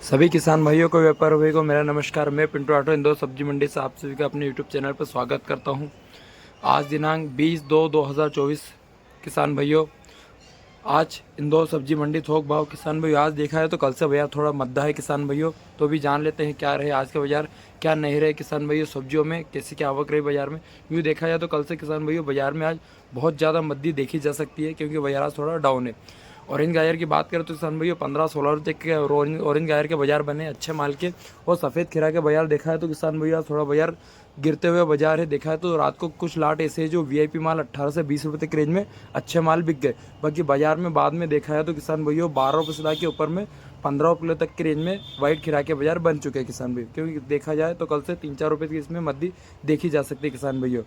सभी किसान भाइयों को, व्यापार भाइयों को मेरा नमस्कार। मैं पिंटू राठौर इंदौर सब्जी मंडी से आप सभी का अपने यूट्यूब चैनल पर स्वागत करता हूं। आज दिनांक 20/2/2024। किसान भाइयों, आज इंदौर सब्जी मंडी थोक भाव किसान भाइयों आज देखा है तो कल से बाजार थोड़ा मद्दा है किसान भाइयों। तो भी जान लेते हैं क्या रहे आज के बाजार, क्या नहीं रहे किसान भाइयों। सब्जियों में कैसी क्या आवक रही बाजार में, यूँ देखा जाए तो कल से किसान भाइयों बाजार में आज बहुत ज़्यादा मद्दी देखी जा सकती है, क्योंकि बाजार आज थोड़ा डाउन है। ऑरेंज गाजर की बात करें तो किसान भाइयों 15-16 रुपये के ऑरेंज गाजर के बाजार बने अच्छे माल के। और सफ़ेद खीरा के बाजार देखा है तो किसान भैया थोड़ा बाजार गिरते हुए बाजार है। देखा है तो रात को कुछ लाट ऐसे है जो वीआईपी माल 18 से 20 रुपये तक रेंज में अच्छे माल बिक गए। बाकी बाजार में बाद में देखा है तो किसान भैया 12 रुपये से ला के ऊपर में 15 किलो तक की रेंज में वाइट खीरा के बाजार बन चुके हैं किसान भाई। क्योंकि देखा जाए तो कल से 3-4 रुपये की इसमें मद्दी देखी जा सकती है किसान भैया।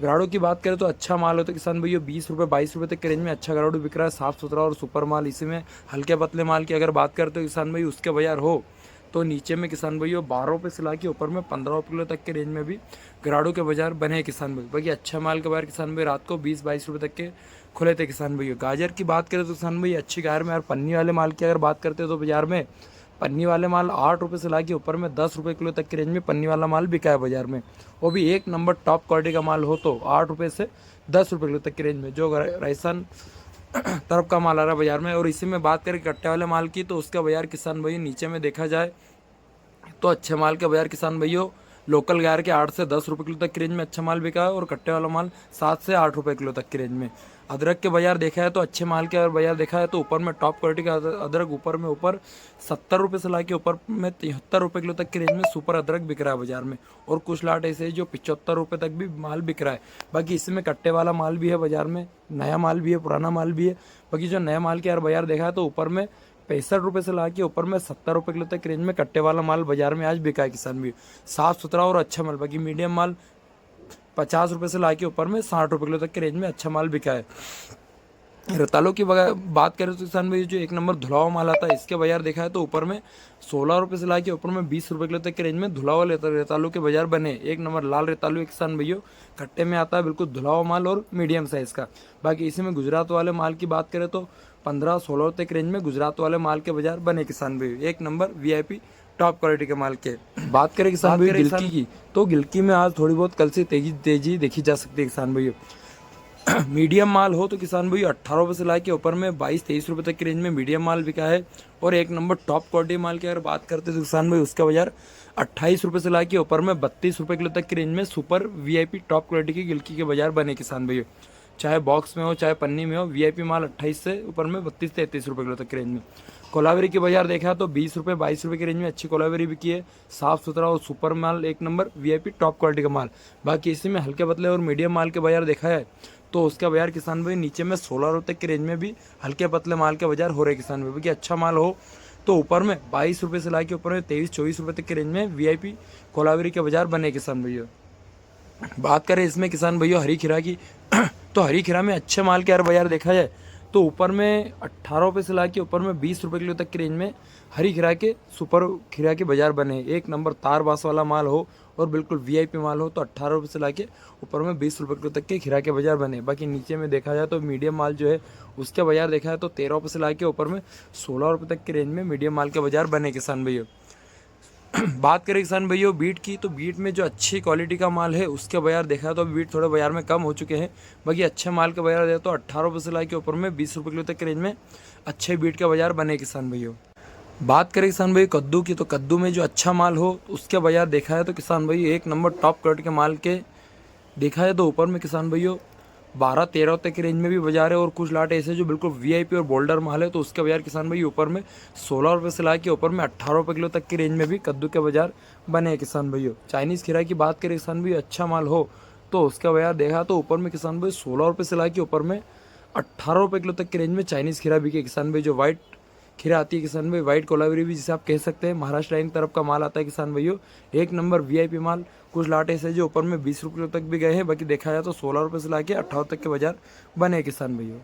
गराड़ों की बात करें तो अच्छा माल हो तो किसान भैया 20 रुपये 22 रुपये तक के रेंज में अच्छा गराड़ू बिक रहा है, साफ सुथरा और सुपर माल। इसी में हल्के पतले माल की अगर बात करें तो किसान भाई उसके बाजार हो तो नीचे में किसान भैया 12 रुपये से ला के ऊपर में 15 किलो तक के रेंज में भी गराड़ों के बाजार बने हैं किसान भाई। बाकी अच्छा माल के बाजार किसान भाई रात को 20-22 रुपये तक के खुले थे किसान भैया। गाजर की बात करें तो किसान भाई अच्छी गाजर में यार पन्नी वाले माल की अगर बात करते हैं तो बाजार में पन्नी वाले माल 8 रुपये से ला के ऊपर में 10 रुपये किलो तक की रेंज में पन्नी वाला माल बिका है बाजार में। वो भी एक नंबर टॉप क्वालिटी का माल हो तो 8 रुपये से 10 रुपये किलो तक की रेंज में जो राजस्थान तरफ का माल आ रहा है बाजार में। और इसी में बात करें कट्टे वाले माल की तो उसका बाजार किसान भाई नीचे में देखा जाए तो अच्छे माल के बाजार किसान भैया लोकल गायर के 8 से 10 रुपये किलो तक की रेंज में अच्छा माल बिका है। और कट्टे वाला माल 7 से 8 रुपये किलो तक की रेंज में। अदरक के बाजार देखा है तो अच्छे माल के अगर बाजार देखा है तो ऊपर में टॉप क्वालिटी का अदरक ऊपर 70 रुपये से ला के ऊपर में 73 रुपये किलो तक की रेंज में सुपर अदरक बिक रहा है बाजार में। और कुछ लाट ऐसे है जो 75 रुपये तक भी माल बिक रहा है। बाकी इसमें कट्टे वाला माल भी है बाजार में, नया माल भी है, पुराना माल भी है। बाकी जो नया माल के यार बाजार देखा है तो ऊपर में 65 रुपये से ला के ऊपर में 70 रुपये किलो तक रेंज में कट्टे वाला माल बाजार में आज बिका है किसान भी। साफ सुथरा और अच्छा माल। बाकी मीडियम माल 50 रुपये से ला के ऊपर में 60 रुपये किलो तक के रेंज में अच्छा माल बिका है। रतालू की बात करें तो किसान भाई जो एक नंबर धुलावा माल आता है इसके बाजार देखा है तो ऊपर में 16 रुपये से ला के ऊपर में 20 रुपये किलो तक के रेंज में धुलावा रेतालू के बाजार बने। एक नंबर लाल रेतालू किसान भैया कट्टे में आता है, बिल्कुल धुलावा माल और मीडियम साइज का। बाकी इसी में गुजरात वाले माल की बात करें तो 15-16 तक रेंज में गुजरात वाले माल के बाजार बने किसान भैया। एक नंबर वीआईपी टॉप क्वालिटी के माल के। बात करें किसान भैया गिलकी की तो गिलकी में आज थोड़ी बहुत कल से तेजी देखी जा सकती है किसान भैया। मीडियम माल हो तो किसान भाई 18 रुपये से ला के ऊपर में 22-23 रुपये तक की रेंज में मीडियम माल बिका है। और एक नंबर टॉप क्वालिटी माल की अगर बात करते तो किसान भाई उसका बाजार 28 रुपये से ला के ऊपर में 32 रुपये किलो तक की रेंज में सुपर वीआईपी टॉप क्वालिटी की गिलकी के बाजार बने किसान भाई। चाहे बॉक्स में हो चाहे पन्नी में हो, वीआईपी माल 28 से ऊपर में 32-33 रुपये किलो तक की रेंज में। कोलावेरी की बाजार देखा तो 20 रुपये 22 रुपये की रेंज में अच्छी कोलावेरी बिकी है। साफ सुथरा और सुपर माल, एक नंबर वीआईपी टॉप क्वालिटी का माल। बाकी इसी में हल्के पतले और मीडियम माल के बाजार देखा है तो उसका बाजार किसान भाई नीचे में 16 रुपये तक की रेंज में भी हल्के पतले माल के बाजार हो रहे किसान भाई। क्योंकि अच्छा माल हो तो ऊपर में 22 रुपये से ला के ऊपर में 23-24 रुपये तक की रेंज में वीआईपी कोलावेरी के बाजार बने किसान भैया। बात करें इसमें किसान भैया हरी खीरा की तो हरी खीरा में अच्छे माल के यार बाजार देखा जाए तो ऊपर में 18 रुपये से ला के ऊपर में 20 रुपये किलो तक की रेंज में हरी खीरा के सुपर खीरा के बाजार बने। एक नंबर तार बास वाला माल हो और बिल्कुल वीआईपी माल हो तो 18 रुपये से ला के ऊपर में 20 रुपये किलो तक के खीरा के बाजार बने। बाकी नीचे में देखा जाए तो मीडियम माल जो है उसके बाजार देखा है तो 13 रुपये से ला के ऊपर में 16 रुपये तक की रेंज में मीडियम माल के बाजार बने किसान भैया। बात करें किसान भैया बीट की तो बीट में जो अच्छी क्वालिटी का माल है उसके बाजार देखा है तो बीट थोड़े बाजार में कम हो चुके हैं। बाकी अच्छे माल के बाजार देखा तो 18 रुपये से ला के ऊपर में 20 रुपये किलो तक के रेंज में अच्छे बीट के बाजार बने किसान भैया। बात करें किसान भाई कद्दू की तो कद्दू में जो अच्छा माल हो उसके बाजार देखा है तो किसान भाई एक नंबर टॉप क्वालिटी के माल के देखा है तो ऊपर में किसान भैया 12-13 तक की रेंज में भी बाजार है। और कुछ लाट ऐसे जो बिल्कुल वीआईपी और बोल्डर माल है तो उसके बाजार किसान भाई ऊपर में 16 रुपये से ला के ऊपर में 18 रुपये किलो तक की रेंज में भी कद्दू के बाजार बने हैं किसान भैया। चाइनीज़ खीरा की बात करें किसान भाई अच्छा माल हो तो उसका बाजार देखा तो ऊपर में किसान भाई 16 रुपये से ला के ऊपर में 18 रुपये किलो तक की रेंज में चाइनीज़ खीरा बिके किसान भाई। जो वाइट खीरा आती है किसान भाई, वाइट कोलावेरी भी जिसे आप कह सकते हैं, महाराष्ट्र लाइन तरफ का माल आता है किसान भाइयों। एक नंबर वीआईपी माल। कुछ लाटे से जो ऊपर में 20 रुपये तक भी गए हैं। बाकी देखा जाए तो 16 रुपये से लाके 18 तक के बाजार बने किसान भाइयों।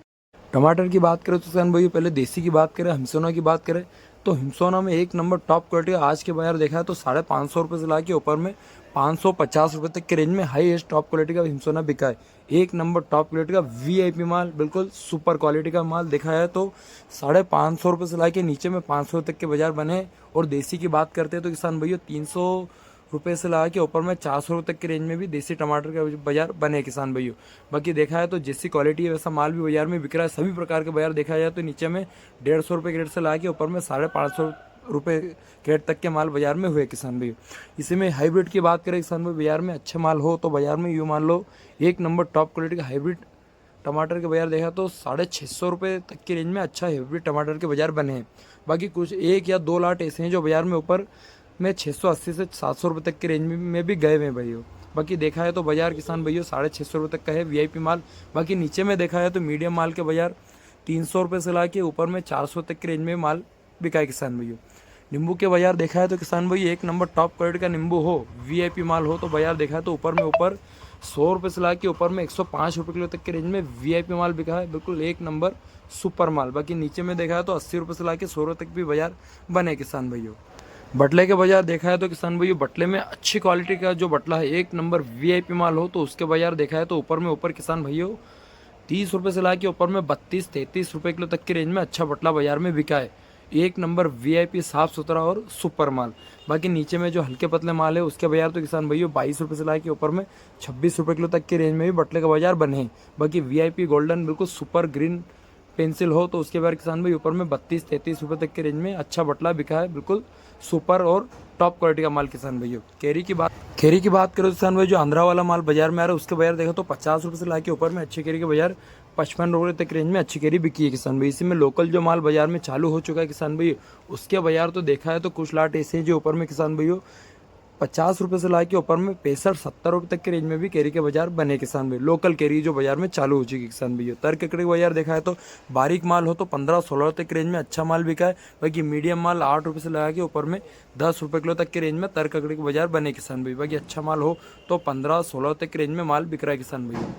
टमाटर की बात करें तो किसान भाइयों पहले देसी की बात करें, हिमसोना की बात करें तो हिमसोना में एक नंबर टॉप क्वालिटी आज के बाजार देखा है तो 550 रुपये से ला के ऊपर में 550 रुपये तक के रेंज में हाईएस्ट टॉप क्वालिटी का हिमसोना बिका है। एक नंबर टॉप क्वालिटी का वीआईपी माल, बिल्कुल सुपर क्वालिटी का माल देखा है तो 550 से लाके नीचे में 500 तक के बाजार बने। और देसी की बात करते हैं तो किसान भैया 300 रुपये से लगा के ऊपर में 400 रुपये तक के रेंज में भी देसी टमाटर का बाजार बने किसान भैया। बाकी देखा है तो जैसी क्वालिटी है वैसा माल भी बाजार में बिक रहा है। सभी प्रकार के बाजार देखा जाए तो नीचे में 150 रुपये के रेट से लगा के ऊपर में 550 रुपये रेट तक के माल बाजार में हुए किसान भैया। इसी में हाइब्रिड की बात करें किसान भाई, बाजार में अच्छा माल हो तो बाजार में यूँ मान लो एक नंबर टॉप क्वालिटी का हाइब्रिड टमाटर के बाजार देखा तो 650 रुपये तक की रेंज में अच्छा हाइब्रिड टमाटर के बाजार बने हैं। बाकी कुछ 1 या 2 लाट ऐसे हैं जो बाजार में ऊपर में 680 से 700 रुपये तक की रेंज में भी गए हुए भैया। बाकी देखा है तो बाजार किसान भैया 650 रुपये तक का है वीआईपी माल। बाकी नीचे में देखा है तो मीडियम माल के बाजार 300 रुपये से ला के ऊपर में 400 तक की रेंज में माल बिका है किसान भैया। नींबू के बाजार देखा है तो किसान भाई एक नंबर टॉप क्वालिटी का नींबू हो, वीआईपी माल हो तो बाजार देखा है तो ऊपर में ऊपर 100 रुपये से ला के ऊपर में 105 रुपये किलो तक के रेंज में वीआईपी माल बिका है, बिल्कुल एक नंबर सुपर माल। बाकी नीचे में देखा है तो 80 रुपये से ला के 100 रुपये तक भी बाजार बने किसान भैया। बटले के बाजार देखा है तो किसान भैया बटले में अच्छी क्वालिटी का जो बटला है एक नंबर वीआईपी माल हो तो उसके बाजार देखा है तो ऊपर में ऊपर किसान भैया 30 रुपये से ला के ऊपर में 32-33 रुपये किलो तक की रेंज में अच्छा बटला बाजार में बिका है। एक नंबर वीआईपी साफ सुथरा और सुपर माल। बाकी नीचे में जो हल्के पतले माल है उसके बाजार तो किसान भैया 22 रुपये से ला के ऊपर में 26 रुपये किलो तक की रेंज में भी बटले का बाजार बने हैं। बाकी वीआईपी गोल्डन बिल्कुल सुपर ग्रीन पेंसिल हो तो उसके बाजार किसान भाई ऊपर में 32-33 रुपये तक की रेंज में अच्छा बटला बिका है, बिल्कुल सुपर और टॉप क्वालिटी का माल किसान भैया। केरी की बात करो किसान भाई, जो आंध्रा वाला माल बाजार में आ रहा है उसके बाजार देखो तो 50 रुपये से ला के ऊपर में अच्छी केरी के बाजार 55 रुपये तक रेंज में अच्छी केरी बिकी है किसान भाई। इसी में लोकल जो माल बाजार में चालू हो चुका है किसान भाई उसके बाजार तो देखा है तो कुछ लाट ऐसे हैं जो ऊपर में किसान भाइयों 50 रुपये से ला के ऊपर में 65-70 रुपये तक के रेंज में भी केरी के बाजार बने किसान भाई। लोकल केरी जो बाजार में चालू हो चुकी है किसान भैया। तर ककड़ी का बाजार देखा है तो बारीक माल हो तो 15-16 तक के रेंज में अच्छा माल बिका है। बाकी मीडियम माल 8 रुपये से लगा के ऊपर में 10 रुपये किलो तक के रेंज में तर ककड़ी के बाजार बने किसान भाई। बाकी अच्छा माल हो तो 15-16 तक के रेंज में माल बिक रहा है किसान भैया।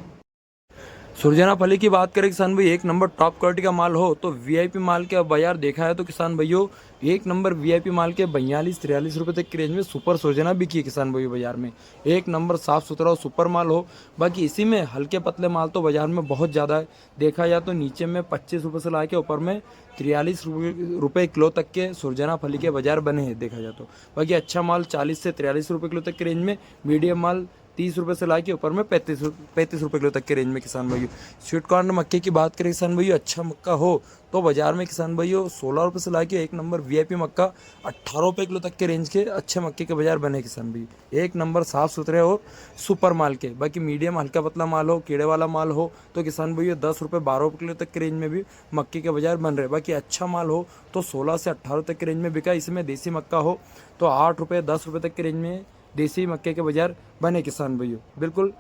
सुरजना फली की बात करें किसान भाई एक नंबर टॉप क्वालिटी का माल हो तो वीआईपी माल के बाजार देखा है तो किसान भाइयों एक नंबर वीआईपी माल के 42-43 रुपये तक की रेंज में सुपर सुरजना बिकी है किसान भाइयों बाजार में। एक नंबर साफ सुथरा और सुपर माल हो। बाकी इसी में हल्के पतले माल तो बाजार में बहुत ज़्यादा है। देखा जाए तो नीचे में 25 रुपये से ला के ऊपर में 43 रुपये किलो तक के सुरजना फली के बाजार बने हैं देखा जाए तो। बाकी अच्छा माल 40 से 43 रुपये किलो तक की रेंज में, मीडियम माल 30 रुपये से ला के ऊपर में 35 रुपये किलो तक के रेंज में किसान भाइयों। स्वीट कॉर्न मक्के की बात करें किसान भाइयों अच्छा मक्का हो तो बाजार में किसान भाइयों 16 रुपये से ला के एक नंबर वीआईपी मक्का 18 रुपये किलो तक के रेंज के अच्छे मक्के के बाजार बने किसान भाई। एक नंबर साफ सुथरे और सुपर माल के। बाकी मीडियम हल्का पतला माल हो, कीड़े वाला माल हो तो किसान भाइयों 10 रुपये 12 रुपये किलो तक के रेंज में भी मक्के के बाजार बन रहे। बाकी अच्छा माल हो तो 16 से 18 तक के रेंज में बिका। इसमें देसी मक्का हो तो 8 रुपये 10 रुपये तक के रेंज में देसी मक्के के बाजार बने किसान भैया। बिल्कुल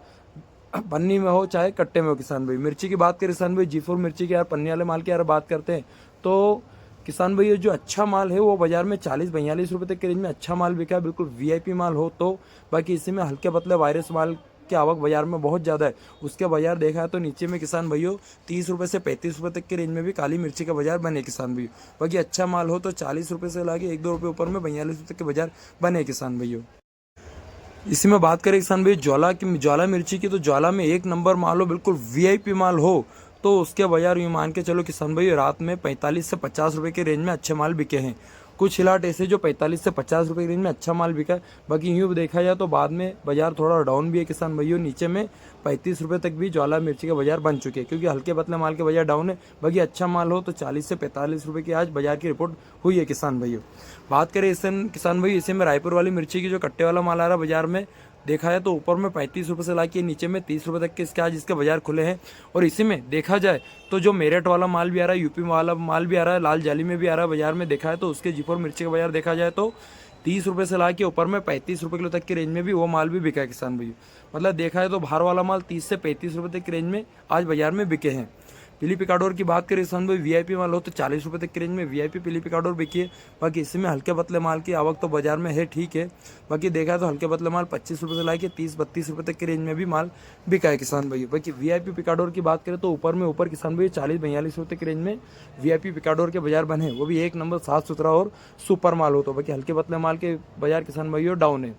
पन्नी में हो चाहे कट्टे में हो किसान भाई। मिर्ची की बात करें किसान भाई G4 मिर्ची के यार पन्नी वाले माल की यार बात करते हैं तो किसान भैया जो अच्छा माल है वो बाजार में 40-42 रुपये तक के रेंज में अच्छा माल बिका है, बिल्कुल वीआईपी माल हो तो। बाकी इसी में हल्के पतले वायरस माल की आवक बाजार में बहुत ज़्यादा है। उसके बाजार देखा है तो नीचे में किसान भैया 30 रुपये से 35 रुपये तक के रेंज में भी काली मिर्ची का बाजार बने किसान भैया। बाकी अच्छा माल हो तो 40 रुपये से ला के 1-2 रुपये ऊपर में 42 रुपये तक के बाजार बने किसान भैया। इसी में बात करें किसान भाई ज्वाला मिर्ची की तो ज्वाला में एक नंबर माल हो, बिल्कुल वीआईपी माल हो तो उसके बाजार यूँ मान के चलो किसान भाई रात में 45 से 50 रुपये के रेंज में अच्छे माल बिके हैं। कुछ हिलाट ऐसे जो 45 से 50 रुपये की रेंज में अच्छा माल बिका है। बाकी यूँ देखा जाए तो बाद में बाजार थोड़ा डाउन भी है किसान भाइयों। नीचे में 35 रुपये तक भी ज्वाला मिर्ची का बाजार बन चुके हैं क्योंकि हल्के पतले माल के बाजार डाउन है। बाकी अच्छा माल हो तो 40 से 45 रुपये की आज बाजार की रिपोर्ट हुई है किसान भाइयों। बात करें इस किसान भाई इसी में रायपुर वाली मिर्ची की जो कट्टे वाला माल आ रहा है बाजार में देखा है तो ऊपर में 35 रुपये से ला के नीचे में 30 रुपये तक के इसके आज इसके बाजार खुले हैं। और इसी में देखा जाए तो जो मेरठ वाला माल भी आ रहा है, यूपी वाला माल भी आ रहा है, लाल जाली में भी आ रहा है बाजार में देखा है तो उसके G4 मिर्ची का बाजार देखा जाए तो 30 रुपये से ला के ऊपर में 35 रुपये किलो तक की रेंज में भी वो माल भी बिका है किसान भैया। मतलब देखा है तो बाहर वाला माल 30 से 35 रुपये तक की रेंज में आज बाजार में बिके हैं। पीली पिकाडोर की बात करें किसान भाई वीआईपी माल हो तो 40 रुपये तक की रेंज में वीआईपी पीली पिकाडोर बिकी है। बाकी इसमें हल्के पतले माल की आवक तो बाजार में है ठीक है। बाकी देखा है तो हल्के पतले माल 25 रुपये से ला के 30-32 रुपये तक की रेंज में भी माल बिका है किसान भाई। बाकी वीआईपी पिकाडोर की बात करें तो ऊपर में ऊपर किसान भाई 40-42 रुपये की रेंज में वीआईपी पिकाडोर के बाजार बने, वो भी एक नंबर साफ सुथरा और सुपर माल हो तो। बाकी हल्के पतले माल के बाजार किसान भाइयों डाउन है।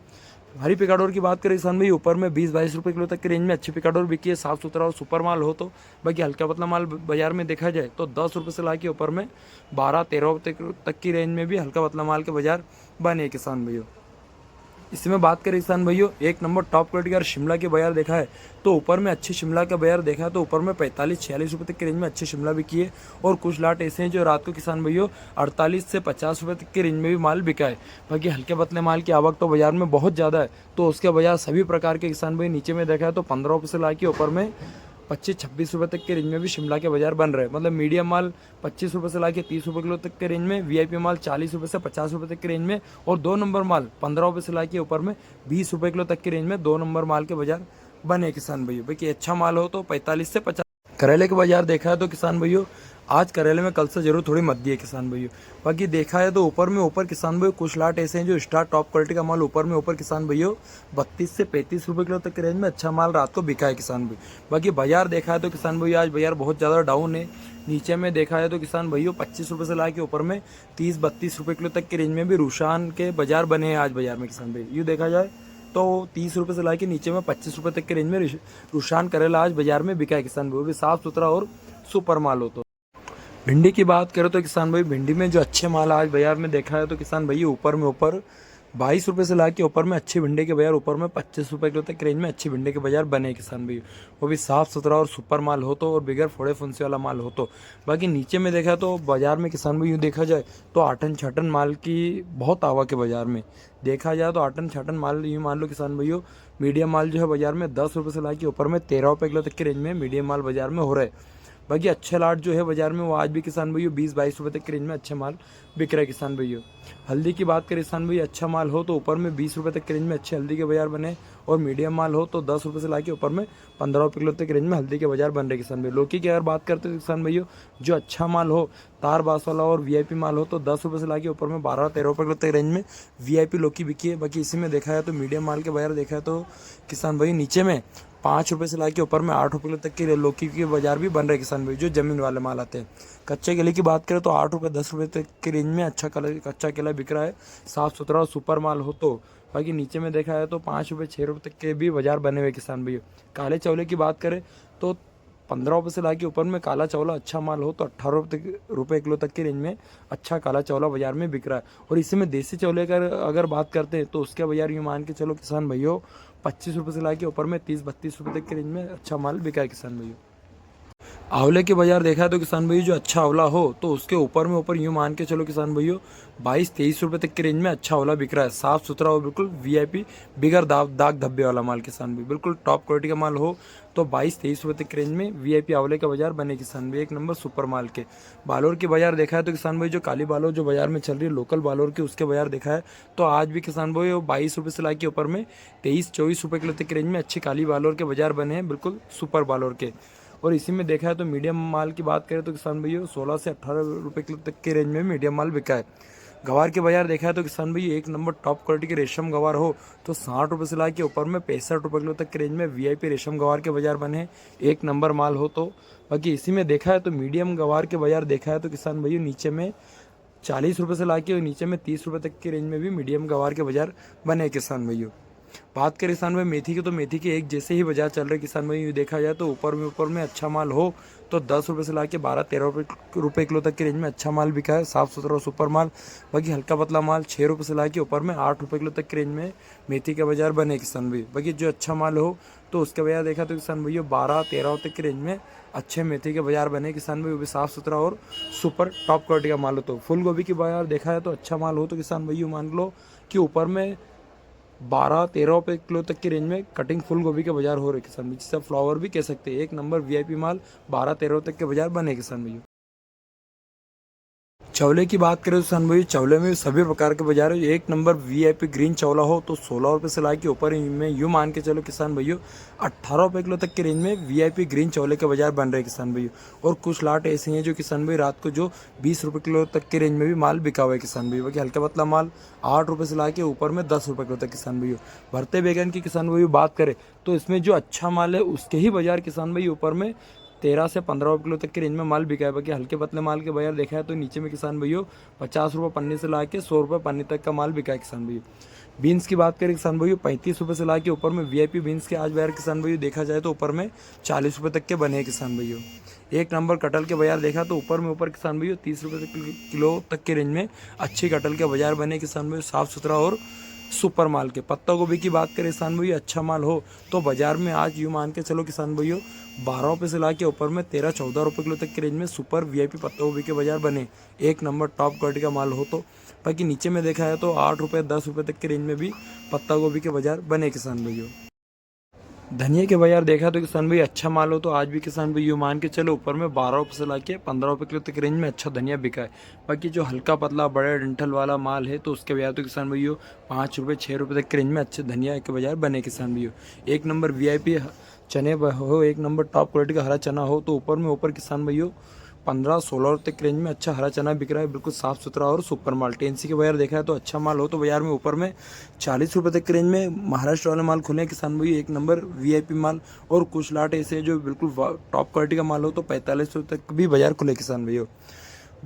हरी पिकाडोर की बात करें किसान भाई, ऊपर में 20-22 रुपये किलो तक की रेंज में अच्छी पिकाडोर बिकी है, साफ सुथरा और सुपर माल हो तो। बाकी हल्का पतला माल बाजार में देखा जाए तो 10 रुपये से लाके ऊपर में 12-13 रुपये तक की रेंज में भी हल्का पतला माल के बाजार बने हैं किसान भाइयों। इसमें बात करें किसान भाइयों, एक नंबर टॉप क्वालिटी का शिमला के बाजार देखा है तो ऊपर में अच्छी शिमला का बाजार देखा है तो ऊपर में 45-46 रुपये तक की रेंज में अच्छी शिमला बिकी है। और कुछ लाट ऐसे हैं जो रात को किसान भाइयों 48 से 50 रुपये तक की रेंज में भी माल बिका है। बाकी हल्के पतले माल की आवक तो बाजार में बहुत ज़्यादा है, तो उसके बाजार सभी प्रकार के किसान भाई नीचे में देखा है तो 15 रुपये से ला के ऊपर में 25-26 रुपये तक के रेंज में भी शिमला के बाजार बन रहे हैं। मतलब मीडियम माल 25 रुपये से लाके 30 रुपये किलो तक के रेंज में, वीआईपी माल 40 रुपये से 50 रुपये तक के रेंज में, और 2 नंबर माल 15 रुपये से लाके ऊपर में 20 रुपये किलो तक के रेंज में 2 नंबर माल के बाजार बने किसान भैया। बाकी अच्छा माल हो तो 45 से 50। करेले के बाजार देखा है तो किसान भैया आज करेले में कल से जरूर थोड़ी मद्दी है किसान भैया। बाकी देखा है तो ऊपर किसान भैया कुछ लाट ऐसे हैं जो स्टार टॉप क्वालिटी का माल ऊपर किसान भैया 32 से 35 रुपये किलो तक के रेंज में अच्छा माल रात को बिका है किसान भैया। बाकी बाजार देखा है तो किसान भैया आज बाजार बहुत ज़्यादा डाउन है। नीचे में देखा है तो किसान भैया 25 रुपये से ला के ऊपर में 30-32 रुपये किलो तक के रेंज में भी रुशान के बाजार बने हैं आज बाजार में किसान भैया। यूँ देखा जाए तो 30 रुपये से ला के नीचे में 25 रुपये तक के रेंज में रुशान करेला आज बाजार में बिका है किसान भैया। भी साफ सुथरा और सुपर माल हो तो। भिंडी की बात करें तो किसान भाई भिंडी में जो अच्छे माल आज बाजार में देखा है तो किसान भाई ऊपर 22 रुपये से ला के ऊपर में अच्छी भिंडी के बाजार ऊपर में 25 रुपये किलो तक के रेंज में अच्छी भिंडी के बाजार बने किसान भाई। वो भी साफ सुथरा और सुपर माल हो तो और बिगर फोड़े फुंसी वाला माल हो तो। बाकी नीचे में देखा तो बाजार में किसान भाई यूँ देखा जाए तो आटन छाटन माल की बहुत आवक है बाजार में। देखा जाए तो आटन छाटन माल यूँ मान लो किसान भाइयों, मीडियम माल जो है बाजार में 10 रुपये से ला के ऊपर में 13 रुपये किलो तक की रेंज में मीडियम माल बाजार में हो रहा है। बाकी अच्छे लाट जो है बाजार में वो आज भी किसान भैया 20-22 रुपये तक की रेंज में अच्छे माल बिक रहा है किसान भैया। हल्दी की बात करें किसान भैया, अच्छा माल हो तो ऊपर में 20 रुपये तक की रेंज में अच्छे हल्दी के बाजार बने, और मीडियम माल हो तो 10 रुपये से लाके ऊपर में 15 रुपये किलो तक की रेंज में हल्दी के बाजार बन रहे किसान भैया। लौकी की अगर बात करते हैं किसान भैया, जो अच्छा माल हो तार बास वाला और वीआईपी माल हो तो 10 रुपये से लाके ऊपर में 12-13 रुपये किलो तक रेंज में वीआईपी लौकी बिकी है। बाकी इसी में देखा है तो मीडियम माल के बाजार देखा है तो किसान भाई नीचे में 5 रुपये से लाके ऊपर में 8 रुपये तक की लौकी के बाजार भी बन रहे किसान भाई, जो जमीन वाले माल आते हैं। कच्चे केले की बात करें तो 8 रुपये 10 रुपये तक की रेंज में अच्छा कच्चा केला बिक रहा है, साफ सुथरा और सुपर माल हो तो। बाकी नीचे में देखा है तो 5 रुपये 6 रुपये तक के भी बाजार बने हुए किसान भैया। काले चौले की बात करें तो 15 रुपये से लाके ऊपर में काला चौला अच्छा माल हो तो 18 रुपये किलो तक की रेंज में अच्छा काला चौला बाजार में बिक रहा है। और इसी में देसी चौले का अगर बात करते हैं तो उसके बाजार यूँ मान के चलो किसान भैया 25 रुपये से लाके ऊपर में 30-32 रुपये तक की रेंज में अच्छा माल बिका है किसान भैया। आंवले के बाजार देखा है तो किसान भैया जो अच्छा आंवला हो तो उसके ऊपर यूँ मान के चलो किसान भैया 22-23 रुपये तक की रेंज में अच्छा आंवला बिक रहा है, साफ सुथरा और बिल्कुल वीआईपी बिगर दाग धब्बे वाला माल किसान भैया। बिल्कुल टॉप क्वालिटी का माल हो तो 22-23 रुपये तक की रेंज में वीआईपी आंवले का बाजार बने किसान भैया। एक नंबर सुपर माल के। बालोर की बाजार देखा है तो किसान भाई जो काली बालोर जो बाजार में चल रही है लोकल बालोर की, उसके बाजार देखा है तो आज भी किसान भाई 22 रुपये से लाके ऊपर में 23-24 रुपये किलो तक की रेंज में अच्छी काली बालोर के बाजार बने हैं, बिल्कुल सुपर बालोर के। और इसी में देखा है तो मीडियम माल की बात करें तो किसान भैया 16 से 18 रुपये किलो तक के रेंज में मीडियम माल बिका है। गवार के बाजार देखा है तो किसान भैया एक नंबर टॉप क्वालिटी के रेशम गवार हो तो 60 रुपये से ला के ऊपर में 65 रुपये किलो तक के रेंज में वीआईपी रेशम गवार के बाजार बने, एक नंबर माल हो तो। बाकी इसी में देखा है तो मीडियम गवार के बाजार देखा है तो किसान भैया नीचे में 40 रुपये से ला के नीचे में 30 रुपये तक की रेंज में भी मीडियम गवार के बाजार बने किसान भैया। बात करें किसान भाई मेथी की तो मेथी के एक जैसे ही बाजार चल रहे किसान भाई। देखा जाए तो ऊपर में अच्छा माल हो तो 10 रुपये से लाके 12-13 रुपये किलो तक की रेंज में अच्छा माल बिका है, साफ सुथरा और सुपर माल। बाकी हल्का पतला माल 6 रुपये से लाके ऊपर में 8 रुपये किलो तक की रेंज में मेथी के बाजार बने किसान भाई। बाकी जो अच्छा माल हो तो उसके बाजार देखा तो किसान भैया 12-13 तक की रेंज में अच्छे मेथी के बाजार बने किसान भाई, वो भी साफ सुथरा और सुपर टॉप क्वालिटी का माल हो तो। फूल गोभी की बाजार देखा है तो अच्छा माल हो तो किसान भैया मान लो कि ऊपर में 12-13 रुपये किलो तक की रेंज में कटिंग फुल गोभी के बाजार हो रहे किसान भैया, जिससे फ्लावर भी कह सकते हैं। एक नंबर वीआईपी माल 12-13 तक के बाजार बने किसान भैया। चौले की बात करें तो किसान भैया चौले में सभी प्रकार के बाजार है। एक नंबर वीआईपी ग्रीन चौला हो तो 16 रुपये से लाके ऊपर में यूँ मान के चलो किसान भैया 18 रुपये किलो तक की रेंज में वीआईपी ग्रीन चौले के बाजार बन रहे किसान भैया। और कुछ लाट ऐसे हैं जो किसान भाई रात को जो 20 रुपये किलो तक की रेंज में भी माल बिका हुआ है किसान भैया। बाकी हल्का पतला माल 8 रुपये से लाके ऊपर में 10 रुपये किलो तक किसान भैया। भरते बैगन की किसान भैया बात करें तो इसमें जो अच्छा माल है उसके ही बाजार किसान भाई ऊपर में 13 से 15 रुपये किलो तक की रेंज में माल बिका है। बाकी हल्के पतले माल के बाजार देखा है तो नीचे में किसान भाइयों 50 रुपये पन्नी से ला के 100 रुपये पन्नी तक का माल बिका है किसान भाइयों। बीन्स की बात करें किसान भाइयों 35 रुपये से ला के ऊपर में वीआईपी बीन्स के आज बाजार किसान भाइयों देखा जाए तो ऊपर में 40 रुपये तक के बने हैं किसान भाइयों। एक नंबर कटहल के बाजार देखा तो ऊपर किसान भाइयों 30 रुपये किलो तक के रेंज में अच्छी कटहल के बाजार बने किसान भाइयों, साफ़ सुथरा और सुपर माल के। पत्ता गोभी की बात करें किसान भाइयों अच्छा माल हो तो बाजार में आज यूँ मान के चलो किसान भाइयों 12 रुपये से ला के ऊपर में 13-14 रुपये किलो तक के रेंज में सुपर वीआईपी पत्ता गोभी के बाजार बने, एक नंबर टॉप क्वालिटी का माल हो तो। बाकी नीचे में देखा है तो 8 रुपये 10 रुपये तक के रेंज में भी पत्ता गोभी के बाजार बने किसान भाइयों। धनिया के बाजार देखा तो किसान भाई अच्छा माल हो तो आज भी किसान भाई यूँ मान के चलो ऊपर में 12 रुपये से ला के 15 रुपये किलो तक रेंज में अच्छा धनिया बिका है। बाकी जो हल्का पतला बड़े डंठल वाला माल है तो उसके बाजार तो किसान भाइयों 5 रुपये 6 रुपये तक के रेंज में अच्छे धनिया के बाजार बने किसान भाइयों। एक नंबर वीआईपी चने हो, एक नंबर टॉप क्वालिटी का हरा चना हो तो ऊपर किसान भाइयों 15-16 रुपये तक रेंज में अच्छा हरा चना बिक रहा है, बिल्कुल साफ़ सुथरा और सुपर माल। टेंसी के बाजार देखा है तो अच्छा माल हो तो बाजार में ऊपर में 40 रुपये तक के रेंज में महाराष्ट्र वाले माल खुले हैं किसान भाई, एक नंबर वीआईपी माल। और कुछ लाट ऐसे जो बिल्कुल टॉप क्वालिटी का माल हो तो 45 रुपये तक भी बाजार खुले किसान भाइयों।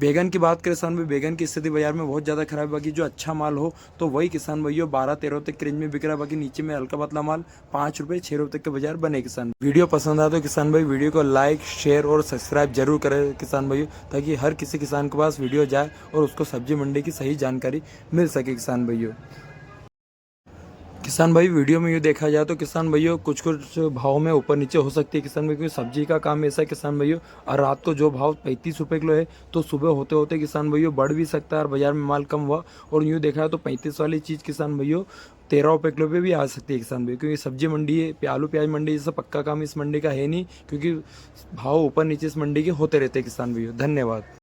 बैगन की बात करें किसान भाई बैगन की स्थिति बाजार में बहुत ज़्यादा खराब है। बाकी जो अच्छा माल हो तो वही किसान भाइयों 12-13 तक के रेंज में बिक रहा है। बाकी नीचे में हल्का पतला माल 5 रुपये 6 रुपये तक के बाजार बने किसान। वीडियो पसंद आए तो किसान भाई वीडियो को लाइक शेयर और सब्सक्राइब जरूर करें किसान भाइयों, ताकि हर किसी किसान के पास वीडियो जाए और उसको सब्जी मंडी की सही जानकारी मिल सके किसान भाइयों। किसान भाई वीडियो में ये देखा जाए तो किसान भाइयों कुछ भाव में ऊपर नीचे हो सकती है किसान भाई, क्योंकि सब्जी का काम ऐसा है किसान भाइयों। और रात को जो भाव 35 रुपये किलो है तो सुबह होते होते किसान भाइयों बढ़ भी सकता है और बाजार में माल कम हुआ और यूँ देखा है तो 35 वाली चीज़ किसान भाइयों 13 रुपये किलो पे भी आ सकती है किसान भाई, क्योंकि सब्जी मंडी है। आलू प्याज मंडी जैसा पक्का काम इस मंडी का है नहीं, क्योंकि भाव ऊपर नीचे इस मंडी के होते रहते हैं किसान भाइयों। धन्यवाद।